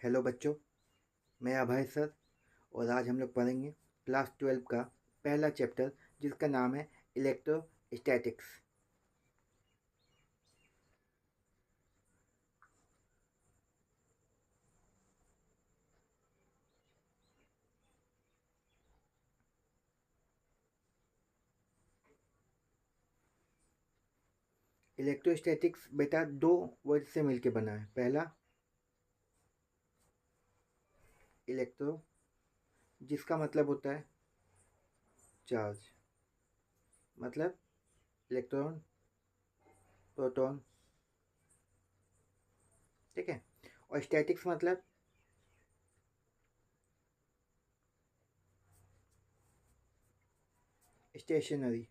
Hello बच्चों, मैं अभय sir और आज हम लोग पढ़ेंगे क्लास 12 का पहला चैप्टर जिसका नाम है इलेक्ट्रोस्टैटिक्स। इलेक्ट्रोस्टैटिक्स बेटा दो वर्ड से मिलके बना है। पहला इलेक्ट्रो, जिसका मतलब होता है चार्ज, मतलब इलेक्ट्रॉन, प्रोटॉन, ठीक है। और स्टैटिक्स मतलब स्टेशनरी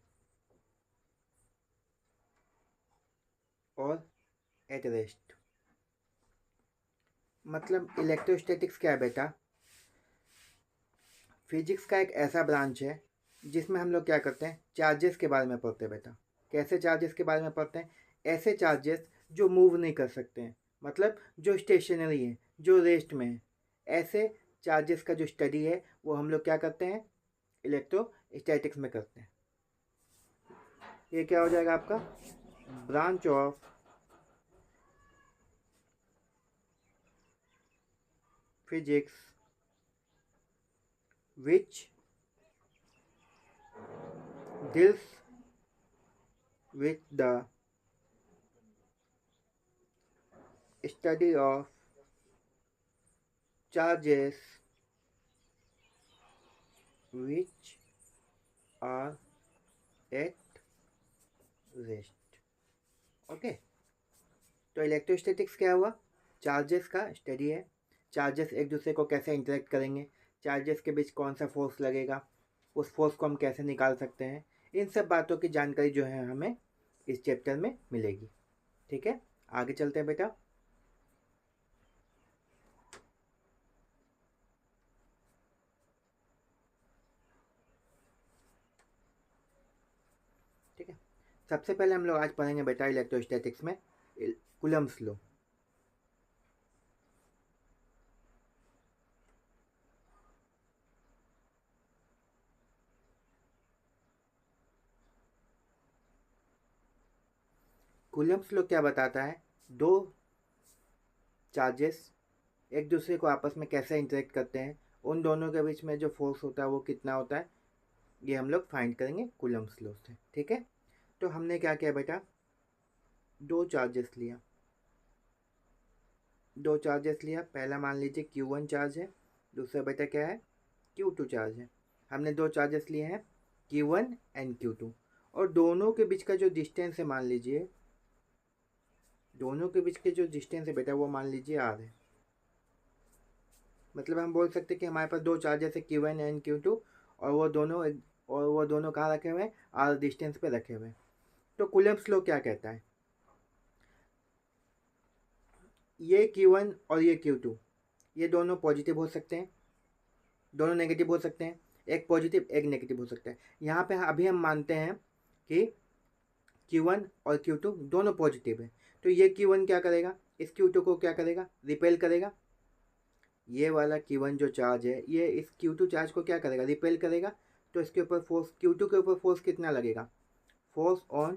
और एट रेस्ट। मतलब इलेक्ट्रोस्टैटिक्स क्या है बेटा? फिजिक्स का एक ऐसा ब्रांच है जिसमें हम लोग क्या करते हैं, चार्जेस के बारे में पढ़ते हैं बेटा। कैसे चार्जेस के बारे में पढ़ते हैं? ऐसे चार्जेस जो मूव नहीं कर सकते हैं, मतलब जो स्टेशनरी है, जो रेस्ट में है, ऐसे चार्जेस का जो स्टडी है वो हम लोग क्या करते हैं, इलेक्ट्रोस्टैटिक्स में करते हैं। ये क्या हो जाएगा आपका? Branch of physics which deals with the study of charges which are at rest। Okay, तो इलेक्ट्रोस्टैटिक्स क्या हुआ? चार्जेस का स्टडी है। चार्जेस एक दूसरे को कैसे इंटरेक्ट करेंगे, चार्जेस के बीच कौन सा फोर्स लगेगा, उस फोर्स को हम कैसे निकाल सकते हैं, इन सब बातों की जानकारी जो है हमें इस चैप्टर में मिलेगी। ठीक है, आगे चलते हैं बेटा। ठीक है, सबसे पहले हम लोग आज पढ़ेंगे बेटा इलेक्ट्रोस्टैटिक्स में कूलम्ब्स लॉ। कूलम्ब्स लॉ क्या बताता है? दो चार्जेस एक दूसरे को आपस में कैसे इंटरेक्ट करते हैं, उन दोनों के बीच में जो फोर्स होता है वो कितना होता है, ये हम लोग फाइंड करेंगे कूलम्ब्स लॉ से। ठीक है, तो हमने क्या किया बेटा, दो चार्जेस लिया। पहला मान लीजिए Q1 चार्ज है, दूसरा बेटा क्या है, Q2 चार्ज है। हमने दो चार्जेस लिए हैं Q1 एंड Q2, और दोनों के बीच का जो डिस्टेंस है, मान लीजिए दोनों के बीच के जो डिस्टेंस है बेटा वो मान लीजिए R है। मतलब हम बोल सकते हैं कि हमारे पास दो चार्जेस है Q1 एंड Q2, और वो दोनों कहाँ रखे हुए हैं, R डिस्टेंस पे रखे हुए हैं। तो कूलम्ब्स लॉ क्या कहता है, ये Q1 और ये Q2 ये दोनों पॉजिटिव हो सकते हैं, दोनों नेगेटिव हो सकते हैं, एक पॉजिटिव एक नेगेटिव हो सकता है। यहाँ पे अभी हम मानते हैं कि Q1 और Q2 दोनों पॉजिटिव है, तो ये Q1 क्या करेगा, इस Q2 को क्या करेगा, रिपेल करेगा। ये वाला Q1 जो चार्ज है ये इस Q2 चार्ज को क्या करेगा, रिपेल करेगा। तो इसके ऊपर फोर्स, Q2 के ऊपर फोर्स कितना लगेगा, फोर्स ऑन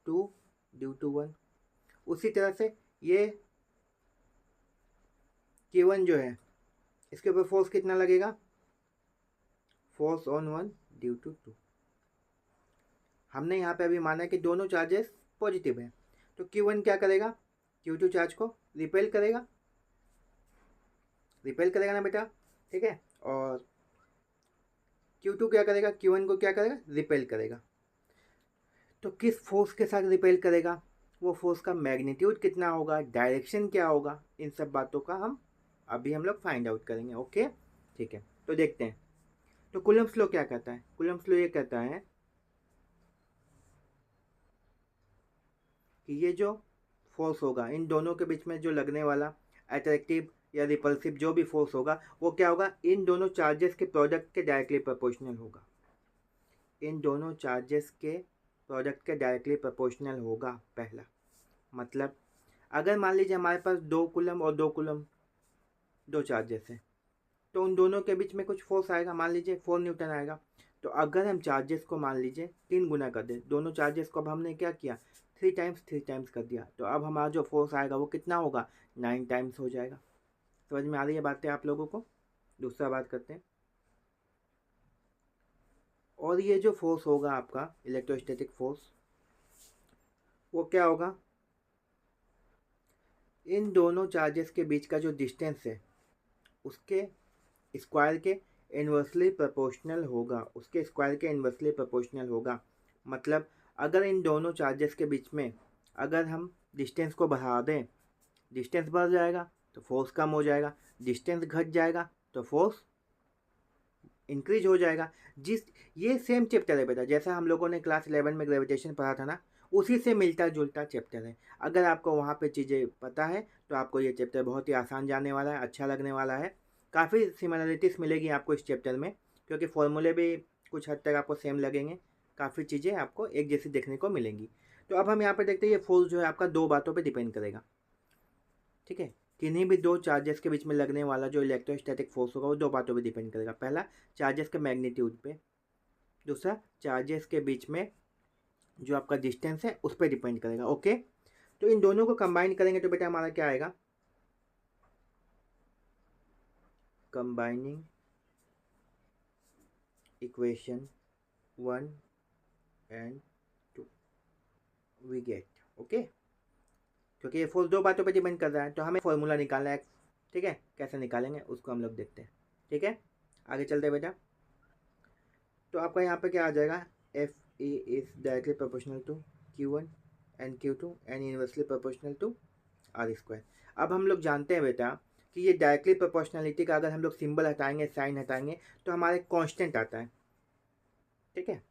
2 ड्यू टू 1। उसी तरह से ये Q1 जो है इसके ऊपर फोर्स कितना लगेगा, फोर्स ऑन 1 ड्यू टू 2। हमने यहाँ पे अभी माना कि दोनों चार्जेस पॉजिटिव हैं, तो Q1 क्या करेगा, Q2 चार्ज को रिपेल करेगा, ना बेटा। ठीक है, और Q2 क्या करेगा, Q1 को क्या करेगा, रिपेल करेगा। तो किस फोर्स के साथ रिपेल करेगा, वो फोर्स का मैग्नीट्यूड कितना होगा, डायरेक्शन क्या होगा, इन सब बातों का हम लोग फाइंड आउट करेंगे। ओके, ठीक है, तो देखते हैं। तो कूलम्ब्स लॉ क्या कहता है? कूलम्ब्स लॉ ये कहता है कि ये जो फोर्स होगा इन दोनों के बीच में जो लगने वाला अट्रैक्टिव या रिपल्सिव जो भी फोर्स होगा वो क्या होगा, इन दोनों चार्जेस के प्रोडक्ट के डायरेक्टली प्रोपोर्शनल होगा। इन दोनों चार्जेस के प्रोडक्ट के डायरेक्टली प्रोपोर्शनल होगा, पहला। मतलब अगर मान लीजिए हमारे पास 2 कूलम और 2 कूलम दो चार्जेस है, तो उन दोनों के बीच में कुछ फोर्स आएगा, मान लीजिए 4 न्यूटन आएगा। तो अगर हम चार्जेस को मान लीजिए 3 गुना कर दें, दोनों चार्जेस को अब हमने क्या किया 3 टाइम्स कर दिया, तो अब हमारा जो फोर्स आएगा वो कितना होगा 9 टाइम्स हो जाएगा। समझ में आ रही है बातें आप लोगों को? दूसरा बात करते हैं, और ये जो फोर्स होगा आपका इलेक्ट्रोस्टैटिक फोर्स, वो क्या होगा, इन दोनों चार्जेस के बीच का जो डिस्टेंस है उसके स्क्वायर के इन्वर्सली प्रोपोर्शनल होगा, उसके स्क्वायर के इन्वर्सली प्रोपोर्शनल होगा। मतलब अगर इन दोनों चार्जेस के बीच में अगर हम डिस्टेंस को बढ़ा दें, डिस्टेंस बढ़ जाएगा तो फोर्स कम हो जाएगा, डिस्टेंस घट जाएगा तो फोर्स इंक्रीज हो जाएगा। ये सेम चैप्टर है बेटा, जैसा हम लोगों ने क्लास 11 में ग्रेविटेशन पढ़ा था ना, उसी से मिलता जुलता चैप्टर है। अगर आपको वहाँ पे चीज़ें पता है तो आपको ये चैप्टर बहुत ही आसान जाने वाला है, अच्छा लगने वाला है। काफ़ी सिमिलरिटीज़ मिलेगी आपको इस चैप्टर में, क्योंकि फॉर्मूले भी कुछ हद तक आपको सेम लगेंगे, काफ़ी चीज़ें आपको एक जैसी देखने को मिलेंगी। तो अब हम यहाँ पर देखते हैं, ये फोर्स जो है आपका दो बातों पर डिपेंड करेगा, ठीक है। किन्हीं भी दो चार्जेस के बीच में लगने वाला जो इलेक्ट्रोस्टैटिक फोर्स होगा वो दो बातों पे डिपेंड करेगा। पहला चार्जेस के मैग्नीट्यूड पे, दूसरा चार्जेस के बीच में जो आपका डिस्टेंस है उस पर डिपेंड करेगा। ओके, तो इन दोनों को कंबाइन करेंगे तो बेटा हमारा क्या आएगा, combining equation 1 and 2 we get. Okay, क्योंकि ये फोर्स दो बातों पे डिपेंड कर रहा है तो हमें फॉर्मूला निकालना है, ठीक है। कैसे निकालेंगे उसको हम लोग देखते हैं, ठीक है। आगे चलते हैं बेटा। तो आपका यहाँ पे क्या आ जाएगा, F E is directly proportional to Q1 and Q2 and inversely proportional to R square. अब हम लोग जानते हैं बेटा कि ये डायरेक्टली प्रोपोर्शनलिटी का अगर हम लोग सिंबल हटाएंगे, साइन हटाएंगे, तो हमारे कांस्टेंट आता है, ठीक है।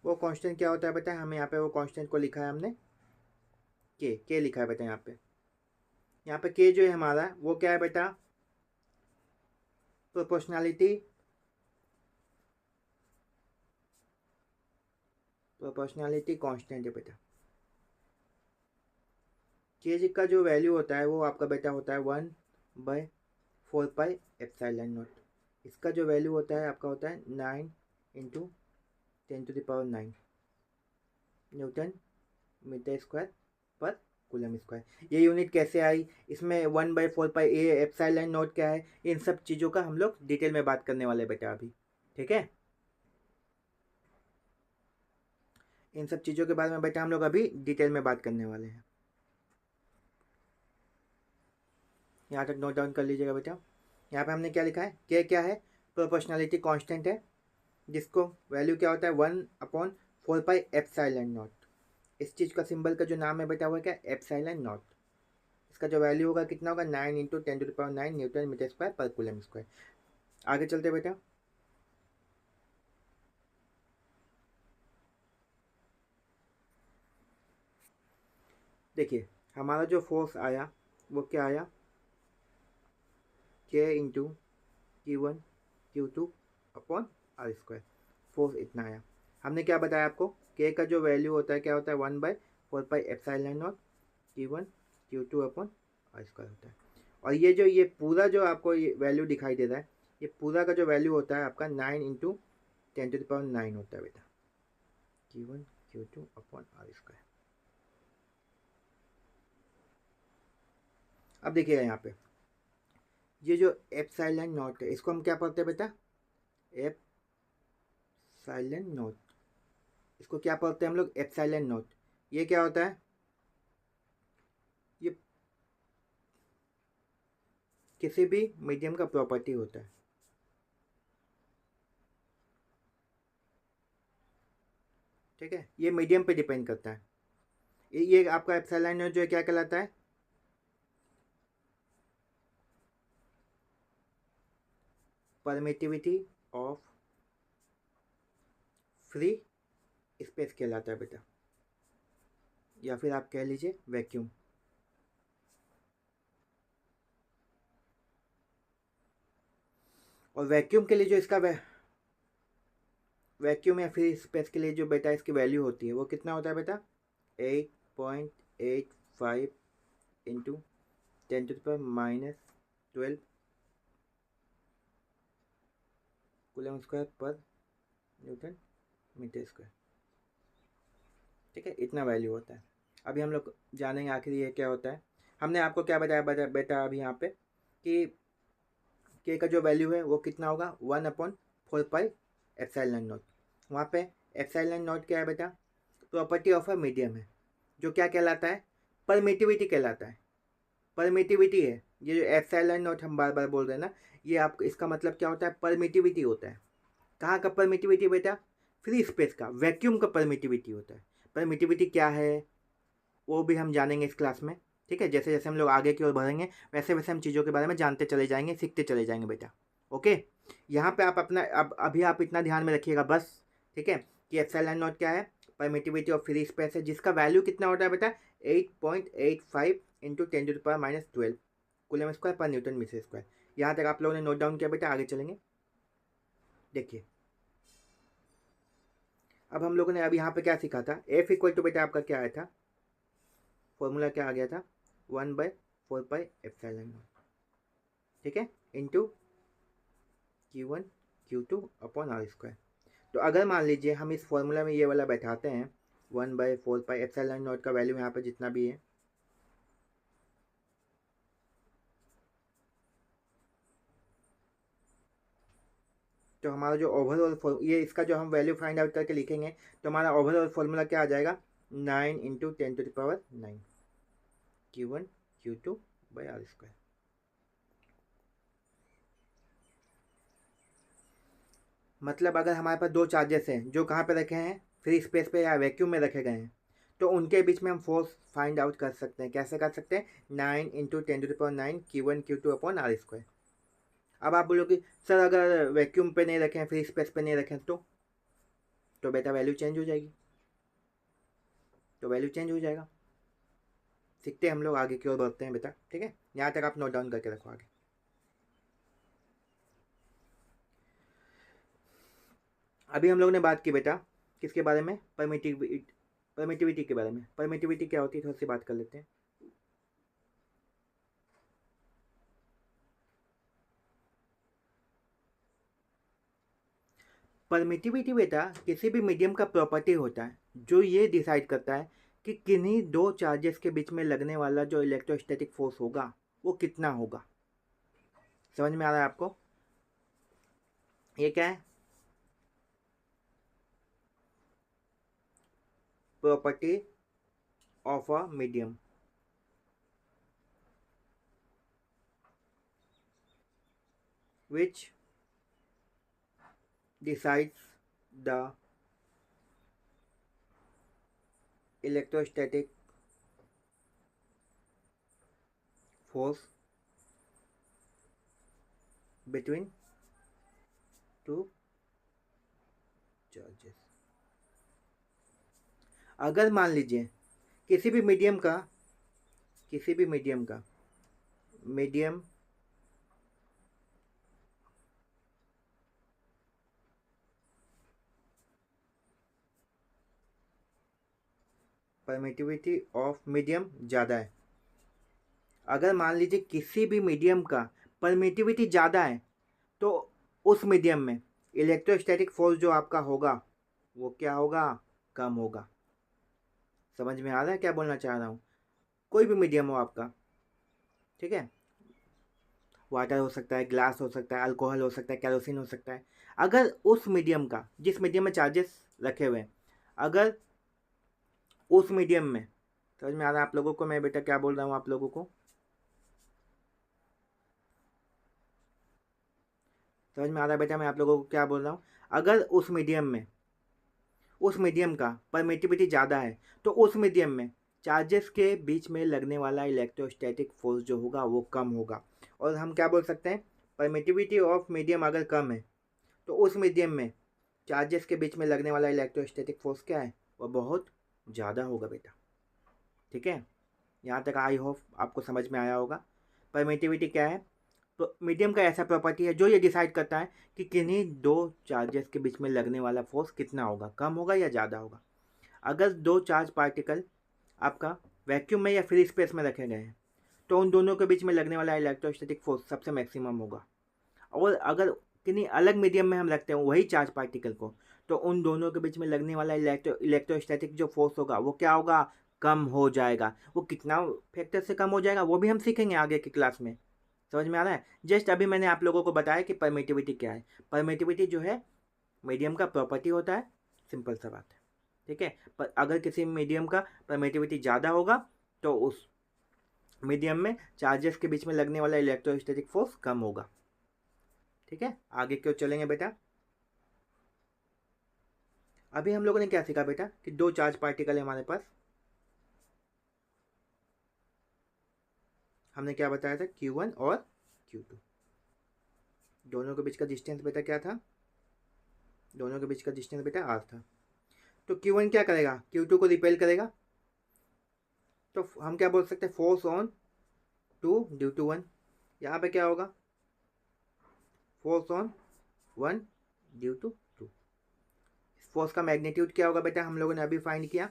वो कांस्टेंट क्या होता है बेटा, हमें यहाँ पे वो कांस्टेंट को लिखा है हमने के लिखा है बेटा। यहाँ पे के जो है हमारा वो क्या है बेटा, प्रोपोर्शनलिटी कांस्टेंट है बेटा। के का जो वैल्यू होता है वो आपका बेटा होता है 1/4πε0। इसका जो वैल्यू होता है आपका होता है 9 × 10⁹ न्यूटन मीटर स्क्वायर पर कूलम स्क्वायर। ये यूनिट कैसे आई, इसमें 1/4πε0 क्या है, इन सब चीज़ों का हम लोग डिटेल में बात करने वाले बेटा अभी, ठीक है। इन सब चीज़ों के बारे में बेटा हम लोग अभी डिटेल में बात करने वाले हैं। यहाँ तक नोट डाउन कर लीजिएगा बेटा। यहाँ पे हमने क्या लिखा है, के क्या है, प्रोपोर्शनलिटी कांस्टेंट है, जिसको वैल्यू क्या होता है 1/4πε0। इस चीज़ का सिंबल का जो नाम है बेटा वो क्या, ε0। इसका जो वैल्यू होगा कितना होगा 9 × 10⁹ न्यूटन मीटर स्क्वायर पर कूलम स्क्वायर। आगे चलते बेटा। देखिए हमारा जो फोर्स आया वो क्या आया, K × Q1 Q2 upon R square. Force इतना आया। हमने क्या बताया आपको, K का जो वैल्यू होता है क्या होता है 1/4πε0 Q1 Q2 upon R square होता है। और ये पूरा जो आपको ये वैल्यू दिखाई दे रहा है, ये पूरा का जो वैल्यू होता है आपका 9 × 10⁹ होता है बेटा, Q1 Q2 upon R square. अब देखिएगा यहाँ पे ये जो ε0 है इसको हम क्या पढ़ते हैं बेटा, ε0। इसको क्या पढ़ते हैं हम लोग, ε0। ये क्या होता है, ये किसी भी मीडियम का प्रॉपर्टी होता है, ठीक है। ये मीडियम पे डिपेंड करता है। ये आपका ε0 जो है क्या कहलाता है, परमिटिविटी ऑफ फ्री स्पेस कहलाता है बेटा, या फिर आप कह लीजिए वैक्यूम। और वैक्यूम के लिए जो इसका वैक्यूम या फ्री स्पेस के लिए जो बेटा इसकी वैल्यू होती है वो कितना होता है बेटा, 8.85 इंटू 10⁻⁻12 कूलम स्क्वायर पर न्यूटन मीटर स्क्वायर। ठीक है, इतना वैल्यू होता है। अभी हम लोग जानेंगे आखिर ये क्या होता है। हमने आपको क्या बताया बेटा अभी यहाँ पे कि के का जो वैल्यू है वो कितना होगा 1/4πε0। वहाँ पे ε0 क्या है बेटा, प्रॉपर्टी ऑफ अ मीडियम है, जो क्या कहलाता है, परमिटिविटी कहलाता है। परमिटिविटी है ये जो ε0 हम बार बार बोल रहे हैं ना, ये आपको इसका मतलब क्या होता है, परमिटिविटी होता है। कहाँ का परमिटिविटी बेटा, फ्री स्पेस का, वैक्यूम का परमिटिविटी होता है। परमिटिविटी क्या है वो भी हम जानेंगे इस क्लास में। ठीक है, जैसे जैसे हम लोग आगे की ओर बढ़ेंगे वैसे वैसे हम चीज़ों के बारे में जानते चले जाएंगे, सीखते चले जाएंगे बेटा। ओके, यहाँ पे आप अपना अभी आप इतना ध्यान में रखिएगा बस। ठीक है, कि ε0 क्या है, परमिटिविटी ऑफ फ्री स्पेस है, जिसका वैल्यू कितना होता है बेटा 8.85 इंटू 10⁻12 कूलम स्क्वायर पर न्यूटन मीटर स्क्वायर। यहाँ तक आप लोगों ने नोट डाउन किया बेटा, आगे चलेंगे। देखिए अब हम लोगों ने अब यहाँ पे क्या सीखा था, एफ इक्वल टू बेटा आपका क्या आया था, फॉर्मूला क्या आ गया था 1/4πε0। ठीक है, into Q1 Q2 upon are square. तो अगर मान लीजिए हम इस फॉर्मूला में ये वाला बैठाते हैं 1/4πε0 का वैल्यू यहाँ पे जितना भी है, तो हमारा जो ओवरऑल ये इसका जो हम वैल्यू फाइंड आउट करके लिखेंगे तो हमारा ओवरऑल फॉर्मूला क्या आ जाएगा 9 into 10⁻9 Q1 Q2 by are square. मतलब अगर हमारे पास दो चार्जेस हैं जो कहाँ पे रखे हैं, फ्री स्पेस पे या वैक्यूम में रखे गए हैं, तो उनके बीच में हम फोर्स फाइंड आउट कर सकते हैं। कैसे कर सकते हैं, 9 into 10⁻9 Q1 Q2 upon are square. अब आप बोलोगे सर अगर वैक्यूम पे नहीं रखें, फ्री स्पेस पे नहीं रखें तो बेटा वैल्यू चेंज हो जाएगी, तो वैल्यू चेंज हो जाएगा। सीखते हैं हम लोग, आगे की ओर बढ़ते हैं बेटा। ठीक है, यहाँ तक आप नोट डाउन करके रखो आगे। अभी हम लोग ने बात की बेटा किसके बारे में, परमिटिविटी के बारे में। परमिटिविटी क्या होती है थोड़ी सी बात कर लेते हैं। परमिटिविटी बेटा किसी भी मीडियम का प्रॉपर्टी होता है जो ये डिसाइड करता है कि किन्हीं दो चार्जेस के बीच में लगने वाला जो इलेक्ट्रोस्टैटिक फोर्स होगा वो कितना होगा। समझ में आ रहा है आपको, ये क्या है, property of a medium. which decides the electrostatic force between two charges। अगर मान लीजिए किसी भी मीडियम परमिटिविटी ऑफ मीडियम ज़्यादा है, अगर मान लीजिए किसी भी मीडियम का परमिटिविटी ज़्यादा है तो उस मीडियम में इलेक्ट्रोस्टैटिक फोर्स जो आपका होगा वो क्या होगा, कम होगा। समझ में आ रहा है क्या बोलना चाह रहा हूँ, कोई भी मीडियम हो आपका, ठीक है, वाटर हो सकता है, ग्लास हो सकता है, अल्कोहल हो सकता है, कैरोसिन हो सकता है। अगर उस मीडियम का, जिस मीडियम में चार्जेस रखे हुए हैं, अगर उस मीडियम में, समझ में आ रहा है आप लोगों को मैं बेटा क्या बोल रहा हूँ आप लोगों को, समझ में आ रहा है बेटा मैं आप लोगों को क्या बोल रहा हूँ। अगर उस मीडियम का परमिटिविटी ज़्यादा है तो उस मीडियम में चार्जेस के बीच में लगने वाला इलेक्ट्रोस्टैटिक फोर्स जो होगा वो कम होगा। और हम क्या बोल सकते हैं, परमिटिविटी ऑफ मीडियम अगर कम है तो उस मीडियम में चार्जेस के बीच में लगने वाला इलेक्ट्रोस्टैटिक फोर्स क्या है, वो बहुत ज़्यादा होगा बेटा। ठीक है, यहाँ तक आई होप आपको समझ में आया होगा। परमिटिविटी क्या है, तो मीडियम का ऐसा प्रॉपर्टी है जो ये डिसाइड करता है कि किन्हीं दो चार्जेस के बीच में लगने वाला फोर्स कितना होगा, कम होगा या ज़्यादा होगा। अगर दो चार्ज पार्टिकल आपका वैक्यूम में या फ्री स्पेस में रखे गए हैं तो उन दोनों के बीच में लगने वाला इलेक्ट्रोस्टैटिक फोर्स सबसे मैक्सिमम होगा। और अगर किन्हीं अलग मीडियम में हम रखते हैं वही चार्ज पार्टिकल को, तो उन दोनों के बीच में लगने वाला इलेक्ट्रोस्टैटिक जो फोर्स होगा वो क्या होगा, कम हो जाएगा। वो कितना फैक्टर से कम हो जाएगा वो भी हम सीखेंगे आगे की क्लास में। समझ में आ रहा है? जस्ट अभी मैंने आप लोगों को बताया कि परमिटिविटी क्या है। परमिटिविटी जो है मीडियम का प्रॉपर्टी होता है, सिंपल सा बात है, ठीक है। पर अगर किसी मीडियम का परमिटिविटी ज़्यादा होगा तो उस मीडियम में चार्जेस के बीच में लगने वाला इलेक्ट्रोस्टैटिक फोर्स कम होगा, ठीक है। आगे क्यों चलेंगे बेटा। अभी हम लोगों ने क्या सीखा बेटा कि दो चार्ज पार्टिकल है हमारे पास। हमने क्या बताया था, Q1 और Q2। दोनों के बीच का डिस्टेंस बेटा क्या था, दोनों के बीच का डिस्टेंस बेटा r था। तो Q1 क्या करेगा, Q2 को रिपेल करेगा। तो हम क्या बोल सकते हैं, फोर्स ऑन 2 ड्यू टू 1। यहाँ पे क्या होगा, force on 1 due to 2। Force का मैग्नीट्यूड क्या होगा बेटा, हम लोगों ने अभी फाइंड किया।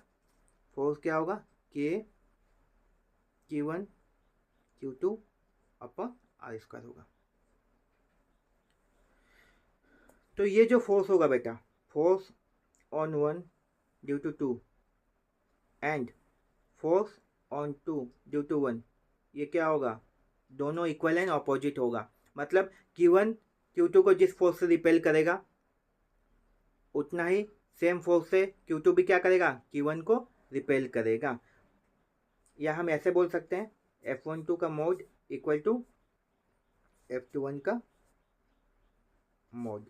फोर्स क्या होगा, Q1 Q2 अपॉन r² होगा। तो ये जो फोर्स होगा बेटा, force on 1 due to 2 and force on 2 due to 1, ये क्या होगा, दोनों इक्वल एंड ऑपोजिट होगा। मतलब Q1 Q2 को जिस फोर्स से रिपेल करेगा उतना ही सेम फोर्स से Q2 भी क्या करेगा, Q1 को रिपेल करेगा। या हम ऐसे बोल सकते हैं F12 का मोड इक्वल टू F21 का मोड।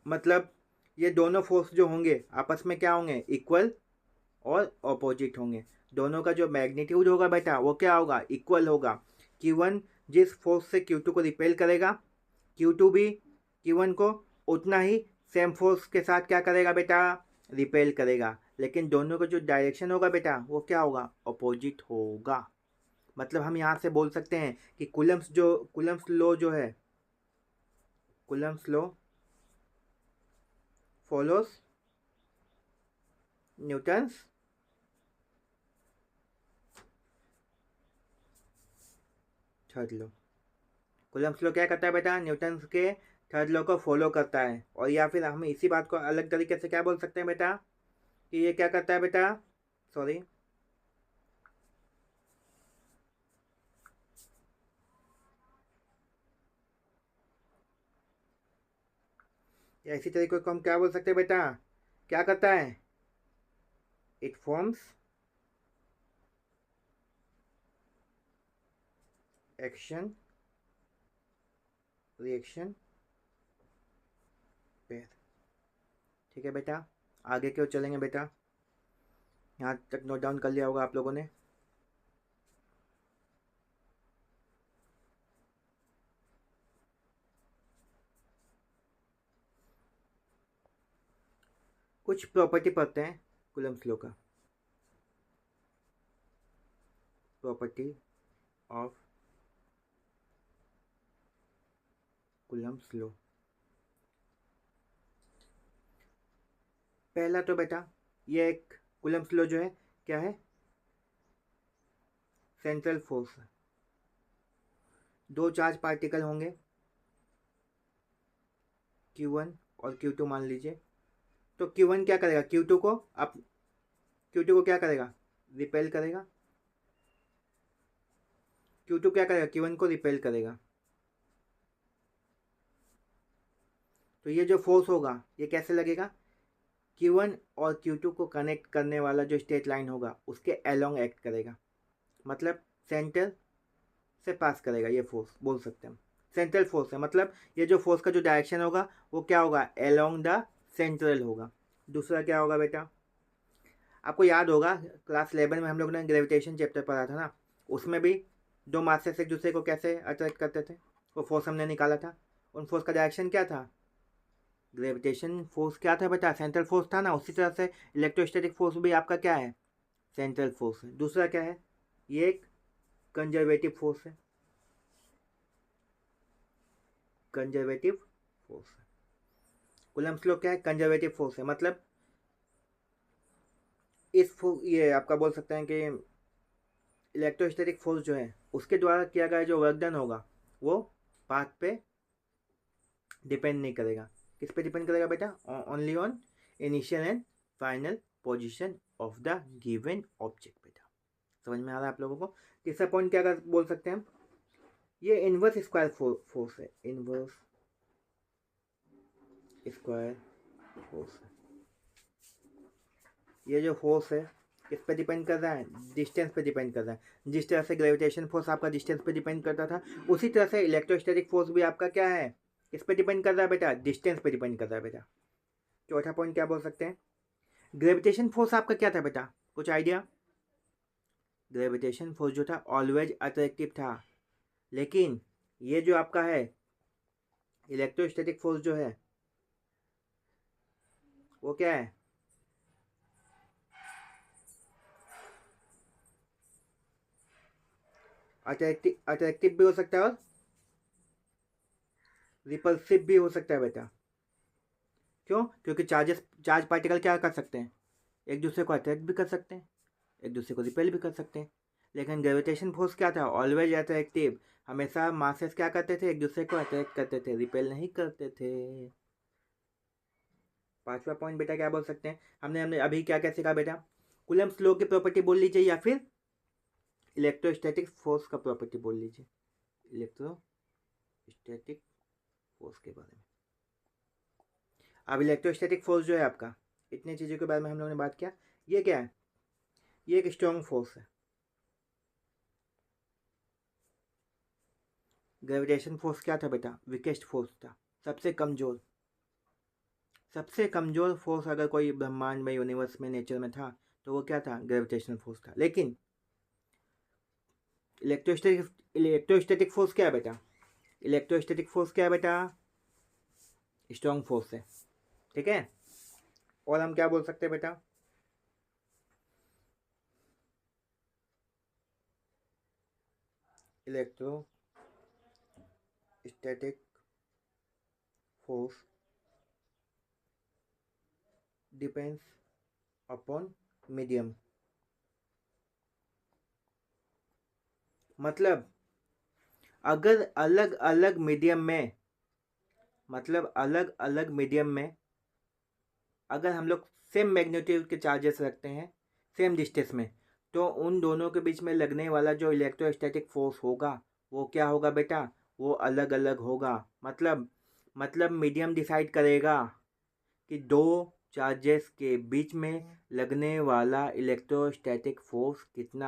मतलब ये दोनों फोर्स जो होंगे आपस में क्या होंगे, इक्वल और ऑपोजिट होंगे। दोनों का जो मैग्नीट्यूड होगा बेटा वो क्या होगा, इक्वल होगा। Q1 जिस फोर्स से Q2 को रिपेल करेगा, Q2 भी Q1 को उतना ही सेम फोर्स के साथ क्या करेगा बेटा, रिपेल करेगा। लेकिन दोनों का जो डायरेक्शन होगा बेटा वो क्या होगा, अपोजिट होगा। मतलब हम यहाँ से बोल सकते हैं कि कुलम्स लॉ जो है, Coulomb's law follows Newton's third law. Coulomb's law क्या करता है बेटा, न्यूटन्स के थर्ड लॉ को फॉलो करता है। और या फिर हम इसी बात को अलग तरीके से क्या बोल सकते हैं बेटा, कि ये क्या करता है बेटा, सॉरी, या इसी तरीके को हम क्या बोल सकते हैं बेटा, क्या करता है, it forms action reaction pair. ठीक है बेटा, आगे क्यों चलेंगे बेटा, यहाँ तक नोट डाउन कर लिया होगा आप लोगों ने। कुछ प्रॉपर्टी पढ़ते हैं कुलम्स लॉ का। Property of Coulomb's law. पहला तो बेटा ये एक कुलम्स लॉ जो है क्या है, सेंट्रल फोर्स। दो चार्ज पार्टिकल होंगे Q1 और Q2 मान लीजिए। तो Q1 क्या करेगा, Q2 को Q2 को क्या करेगा, रिपेल करेगा। Q2 क्या करेगा, Q1 को रिपेल करेगा। तो ये जो फोर्स होगा ये कैसे लगेगा, Q1 और Q2 को कनेक्ट करने वाला जो स्ट्रेट लाइन होगा उसके अलोंग एक्ट करेगा। मतलब सेंटर से पास करेगा ये फोर्स, बोल सकते हैं हम सेंट्रल फोर्स है। मतलब ये जो फोर्स का जो डायरेक्शन होगा वो क्या होगा, अलोंग द सेंट्रल होगा। दूसरा क्या होगा बेटा, आपको याद होगा क्लास 11 में हम लोग ने ग्रेविटेशन चैप्टर पढ़ा था ना, उसमें भी दो मासेस एक दूसरे को कैसे अट्रैक्ट करते थे, वो फोर्स हमने निकाला था। उन फोर्स का डायरेक्शन क्या था, ग्रेविटेशन फोर्स क्या था बेटा, सेंट्रल फोर्स था ना। उसी तरह से इलेक्ट्रोस्टैटिक फोर्स भी आपका क्या है, सेंट्रल फोर्स है। दूसरा क्या है, ये एक कंजर्वेटिव फोर्स है, कंजर्वेटिव फोर्स है। कूलम्ब्स लॉ क्या है, कंजर्वेटिव फोर्स है। मतलब ये आपका बोल सकते हैं कि इलेक्ट्रोस्टैटिक फोर्स जो है उसके द्वारा किया गया जो वर्क डन होगा वो पाथ पे डिपेंड नहीं करेगा। किस पे डिपेंड करेगा बेटा? Only on initial and final position of the given object. बेटा समझ में आ रहा है आप लोगों को? तीसरा पॉइंट क्या बोल सकते हैं हम? ये इनवर्स स्क्वायर फोर्स है, इनवर्स स्क्वायर फोर्स है। ये जो फोर्स है किस पे डिपेंड कर रहा है? डिस्टेंस पे डिपेंड कर रहा है। जिस तरह से ग्रेविटेशन फोर्स आपका डिस्टेंस पे डिपेंड करता था, उसी तरह से इलेक्ट्रोस्टैटिक फोर्स भी आपका क्या है? किस पे डिपेंड कर रहा है बेटा? डिस्टेंस पे डिपेंड कर रहा है बेटा। चौथा पॉइंट क्या बोल सकते हैं? ग्रेविटेशन फोर्स आपका क्या था बेटा? कुछ आइडिया? ग्रेविटेशन फोर्स जो था ऑलवेज अट्रैक्टिव था, लेकिन ये जो आपका है इलेक्ट्रोस्टैटिक फोर्स जो है वो क्या है? अट्रैक्टिव भी हो सकता है और रिपल्सिव भी हो सकता है बेटा। क्यों? क्योंकि चार्ज पार्टिकल क्या कर सकते हैं? एक दूसरे को अट्रैक्ट भी कर सकते हैं, एक दूसरे को रिपेल भी कर सकते हैं। लेकिन ग्रेविटेशन फोर्स क्या था? Always attractive. हमेशा मासेस क्या करते थे? एक दूसरे को अट्रैक्ट करते थे, रिपेल नहीं करते थे। पांचवा पॉइंट बेटा क्या बोल सकते हैं? हमने अभी क्या क्या सीखा बेटा? कूलम्ब्स लॉ की प्रॉपर्टी बोल लीजिए या फिर इलेक्ट्रोस्टैटिक फोर्स का प्रॉपर्टी बोल लीजिए, इलेक्ट्रोस्टैटिक फोर्स के बारे में। अब इलेक्ट्रोस्टैटिक फोर्स जो है आपका, इतनी चीज़ों के बारे में हम लोगों ने बात किया। ये क्या है? ये एक स्ट्रॉन्ग फोर्स है। ग्रेविटेशन फोर्स क्या था बेटा? वीकेस्ट फोर्स था, सबसे कमज़ोर फोर्स अगर कोई ब्रह्मांड में, यूनिवर्स में, नेचर में था तो वो क्या था? ग्रेविटेशनल फोर्स था। लेकिन इलेक्ट्रोस्टैटिक फोर्स क्या है बेटा? इलेक्ट्रोस्टैटिक फोर्स क्या है बेटा? स्ट्रॉन्ग फोर्स है। ठीक है। और हम क्या बोल सकते हैं बेटा? Electrostatic force depends upon medium. मतलब अगर अलग अलग मीडियम में अगर हम लोग सेम मैग्नीट्यूड के चार्जेस रखते हैं सेम डिस्टेंस में, तो उन दोनों के बीच में लगने वाला जो इलेक्ट्रोस्टैटिक फोर्स होगा वो क्या होगा बेटा? वो अलग अलग होगा। मतलब मीडियम डिसाइड करेगा कि दो चार्जेस के बीच में लगने वाला इलेक्ट्रोस्टैटिक फोर्स कितना